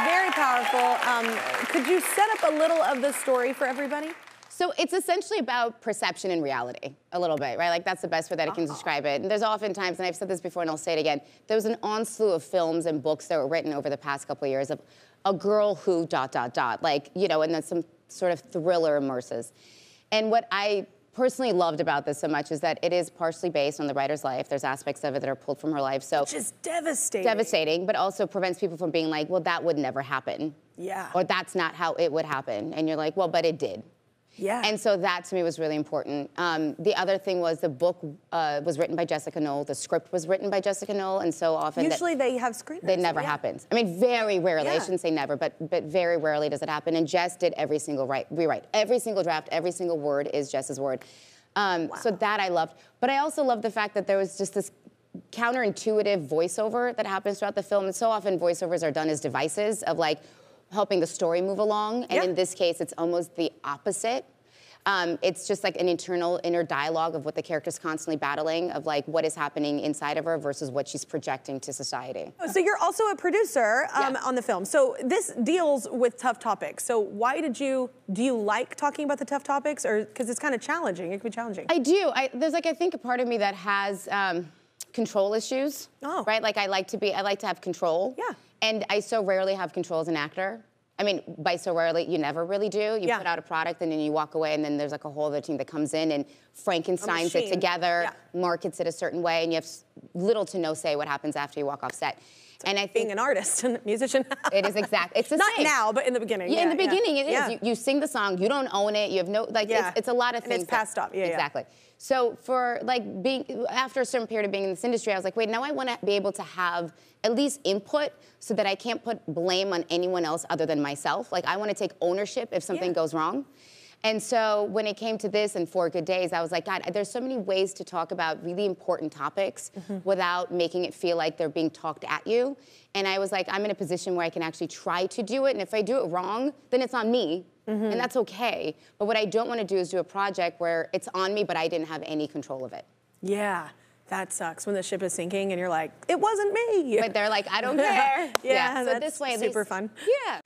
Very powerful. Could you set up a little of the story for everybody? So it's essentially about perception and reality, a little bit, right? Like, that's the best way that I can describe it. And there's often times, and I've said this before and I'll say it again, there was an onslaught of films and books that were written over the past couple of years of a girl who ... like, you know, and then some sort of thriller immerses. And what I personally loved about this so much is that it is partially based on the writer's life. There's aspects of it that are pulled from her life. So which is devastating. Devastating, but also prevents people from being like, well, that would never happen. Yeah. Or that's not how it would happen. And you're like, well, but it did. Yeah. And so that to me was really important. The other thing was the book was written by Jessica Knoll. The script was written by Jessica Knoll, and so often usually they have screenwriters. It never happens. I mean, very rarely. I shouldn't say never, but very rarely does it happen. And Jess did every single rewrite, every single draft, every single word is Jess's word. So that I loved. But I also loved the fact that there was just this counterintuitive voiceover that happens throughout the film. And so often voiceovers are done as devices of like helping the story move along. And in this case, it's almost the opposite. It's just like an inner dialogue of what the character's constantly battling, of like what is happening inside of her versus what she's projecting to society. So you're also a producer on the film. So this deals with tough topics. So why do you like talking about the tough topics, or because it's kind of challenging? It can be challenging. I do. There's like, I think a part of me that has control issues. Right? Like I like to have control. Yeah. And I so rarely have control as an actor. I mean, by so rarely, you never really do. You put out a product and then you walk away and then there's like a whole other team that comes in and Frankensteins it together, markets it a certain way, and you have little to no say what happens after you walk off set. And I think being an artist and a musician. It is exactly. It's the Not same. now, but in the beginning. Yeah, in the beginning it is. You sing the song, you don't own it, you have no, like, it's a lot of things. And it's passed up, Exactly. So for like after a certain period of being in this industry, I was like, wait, now I want to be able to have at least input so that I can't put blame on anyone else other than myself. Like, I want to take ownership if something goes wrong. And so when it came to this and 4 Good Days, I was like, God, there's so many ways to talk about really important topics without making it feel like they're being talked at you. And I was like, I'm in a position where I can actually try to do it. And if I do it wrong, then it's on me. And that's okay. But what I don't want to do is do a project where it's on me, but I didn't have any control of it. Yeah, that sucks when the ship is sinking and you're like, it wasn't me. But they're like, I don't care. So this way, super fun. Yeah.